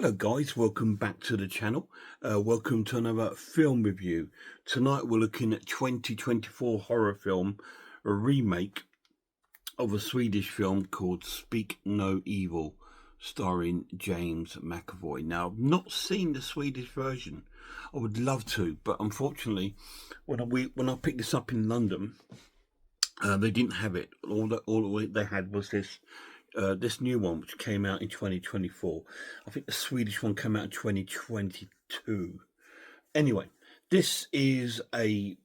Hello guys, welcome back to the channel. Welcome to another film review. Tonight we're looking at 2024 horror film, a remake of a Swedish film called Speak No Evil, starring James McAvoy. Now, I've not seen the Swedish version. I would love to, but unfortunately, when I picked this up in London, they didn't have it. All they had was this new one, which came out in 2024. I think the Swedish one came out in 2022. Anyway, this is a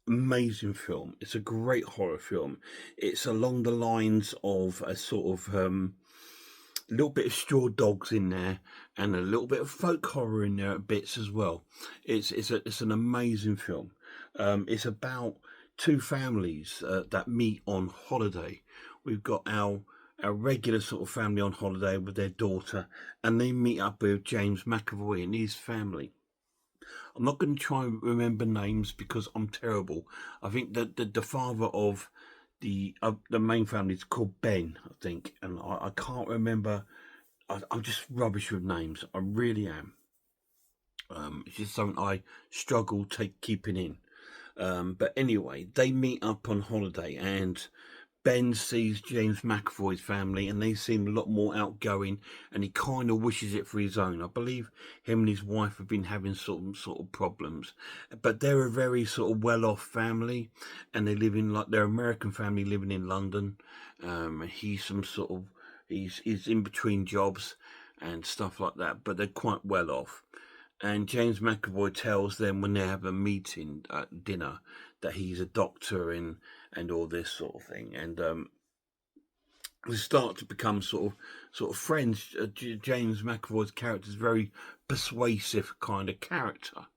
amazing film. It's a great horror film. It's along the lines of a sort of little bit of Straw Dogs in there, and a little bit of folk horror in there at bits as well. It's an amazing film. It's about two families that meet on holiday. We've got our regular sort of family on holiday with their daughter, and they meet up with James McAvoy and his family. I'm not going to try and remember names because I'm terrible. I think that the father of the main family is called Ben, I think, and I can't remember. I'm just rubbish with names. I really am. It's just something I struggle keeping in. But anyway, they meet up on holiday, and Ben sees James McAvoy's family, and they seem a lot more outgoing, and he kind of wishes it for his own. I believe him and his wife have been having some sort of problems, but they're a very sort of well-off family, and they live in, like, their American family living in London. He's some sort of he's in between jobs and stuff like that, but they're quite well off. And James McAvoy tells them when they have a meeting at dinner that he's a doctor and all this sort of thing. And they start to become sort of friends. James McAvoy's character is a very persuasive kind of character,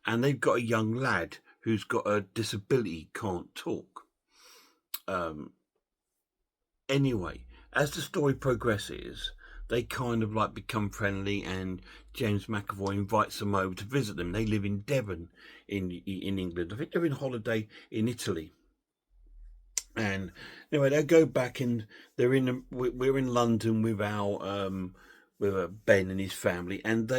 and they've got a young lad who's got a disability, can't talk. Anyway, as the story progresses, they kind of like become friendly, and James McAvoy invites them over to visit them. They live in Devon in England. I think they're in holiday in Italy. And anyway, they go back, and we're in London with our with Ben and his family, and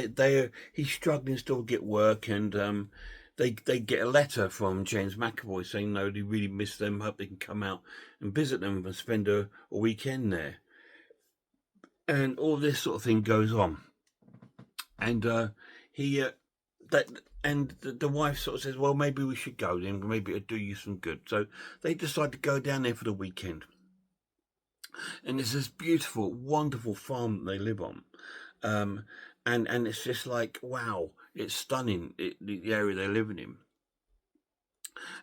he's struggling still to get work, and they get a letter from James McAvoy saying no, they really miss them, hope they can come out and visit them and spend a weekend there. And all this sort of thing goes on, and he that and the wife sort of says, well, maybe we should go then, maybe it'll do you some good. So they decide to go down there for the weekend, and it's this beautiful, wonderful farm that they live on. And it's just like, wow, it's stunning, the area they're living in.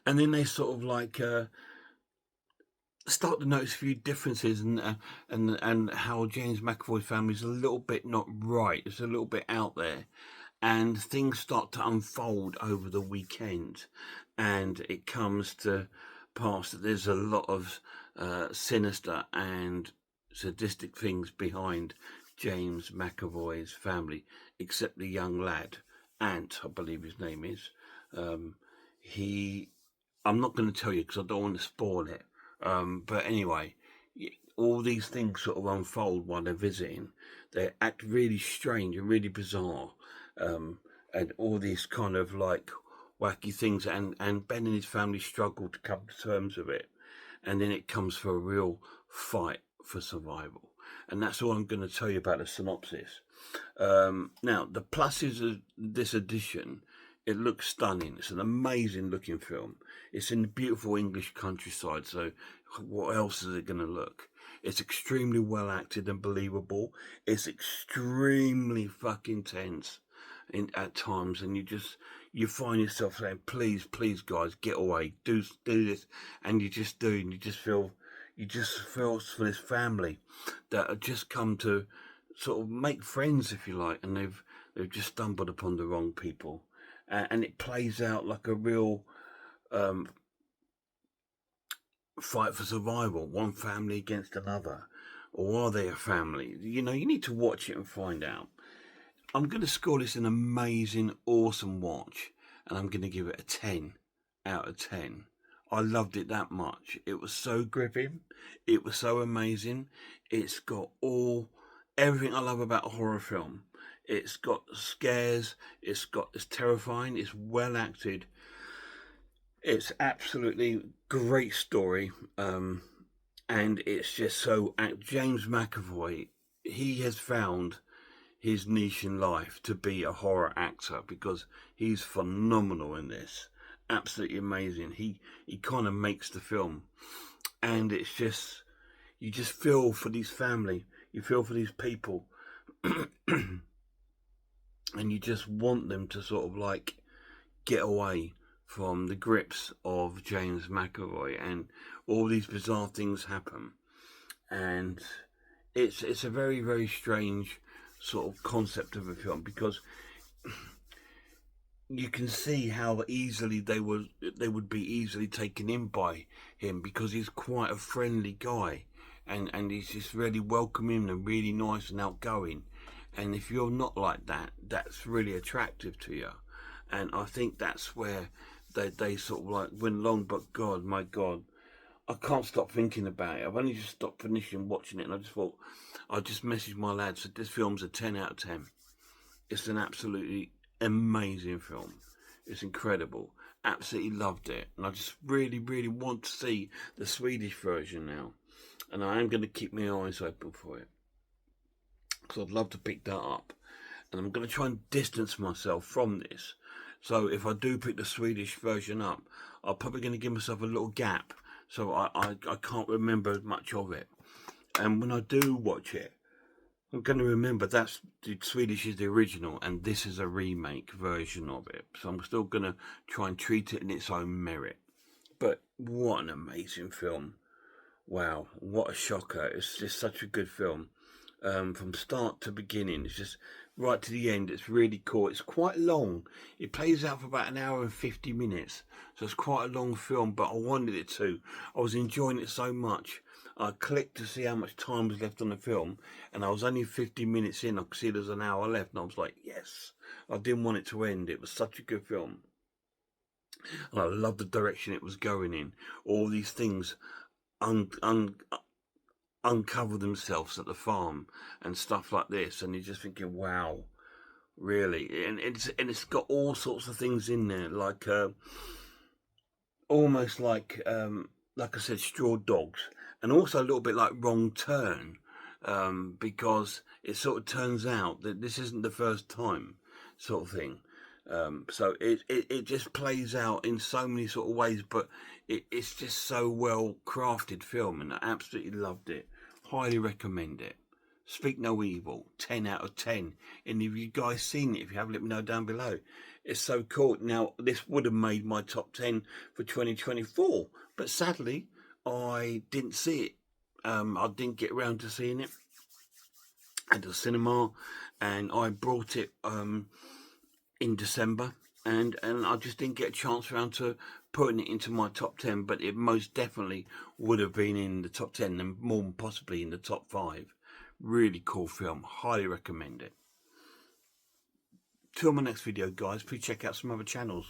And then they sort of like start to notice a few differences, and how James McAvoy's family is a little bit not right. It's a little bit out there, and things start to unfold over the weekend, and it comes to pass that there's a lot of sinister and sadistic things behind James McAvoy's family, except the young lad, Ant, I believe his name is. I'm not going to tell you because I don't want to spoil it. But anyway, all these things sort of unfold while they're visiting. They act really strange and really bizarre, and all these kind of like wacky things. And Ben and his family struggle to come to terms with it, and then it comes for a real fight for survival. And that's all I'm going to tell you about the synopsis. Now, the pluses of this edition: it looks stunning. It's an amazing looking film. It's in the beautiful English countryside, so what else is it going to look? It's extremely well acted and believable. It's extremely fucking tense at times, and you find yourself saying, please, please, guys, get away, do this, and you just do, and you just feel for this family that have just come to sort of make friends, if you like, and they've just stumbled upon the wrong people. And it plays out like a real fight for survival, one family against another. Or are they a family? You know, you need to watch it and find out. I'm going to score this an amazing, awesome watch, and I'm going to give it a 10 out of 10. I loved it that much. It was so gripping. It was so amazing. It's got everything I love about a horror film. It's got scares. It's terrifying. It's well acted. It's absolutely great story. And it's just so James McAvoy, he has found his niche in life to be a horror actor because he's phenomenal in this. Absolutely amazing. He kind of makes the film, and it's just, you just feel for these family, you feel for these people, and you just want them to sort of like get away from the grips of James McAvoy, and all these bizarre things happen, and it's a very, very strange sort of concept of a film because you can see how easily they would be easily taken in by him because he's quite a friendly guy, and he's just really welcoming and really nice and outgoing, and if you're not like that, that's really attractive to you. And I think that's where they sort of like went along. But God, my God, I can't stop thinking about it. I've only just stopped finishing watching it, and I just thought, I just messaged my lad, said this film's a 10 out of 10. It's an absolutely amazing film. It's incredible. Absolutely loved it. And I just really, really want to see the Swedish version now. And I am going to keep my eyes open for it, because I'd love to pick that up. And I'm going to try and distance myself from this. So if I do pick the Swedish version up, I'm probably going to give myself a little gap, so I can't remember much of it. And when I do watch it, I'm going to remember that's the Swedish is the original, and this is a remake version of it. So I'm still going to try and treat it in its own merit. But what an amazing film. Wow, what a shocker. It's just such a good film. From start to beginning, it's just right to the end. It's really cool. It's quite long. It plays out for about an hour and 50 minutes. So it's quite a long film, but I wanted it to. I was enjoying it so much. I clicked to see how much time was left on the film, and I was only 50 minutes in. I could see there's an hour left, and I was like, yes. I didn't want it to end. It was such a good film. And I loved the direction it was going in. All these things uncover themselves at the farm and stuff like this, and you're just thinking, wow, really. And it's got all sorts of things in there, like almost like I said, Straw Dogs, and also a little bit like Wrong Turn, because it sort of turns out that this isn't the first time, sort of thing. So it just plays out in so many sort of ways, but it's just so well crafted film, and I absolutely loved it. Highly recommend it. Speak No Evil, 10 out of 10. And if you guys seen it, if you have, let me know down below. It's so cool. Now, this would have made my top 10 for 2024, but sadly, I didn't see it. I didn't get around to seeing it at the cinema, and I brought it in December, and I just didn't get a chance around to putting it into my top 10, but it most definitely would have been in the top 10 and more than possibly in the top 5. Really cool film. Highly recommend it. Till my next video, guys, please check out some other channels.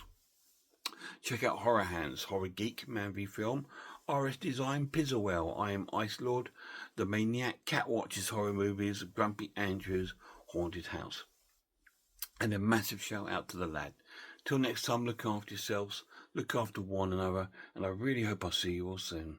Check out Horror Hands, Horror Geek, Man v Film, RS Design, Pizzlewell, I Am Ice Lord, The Maniac, Cat Watches Horror Movies, Grumpy Andrews, Haunted House. And a massive shout out to the lad. Till next time, look after yourselves, look after one another, and I really hope I see you all soon.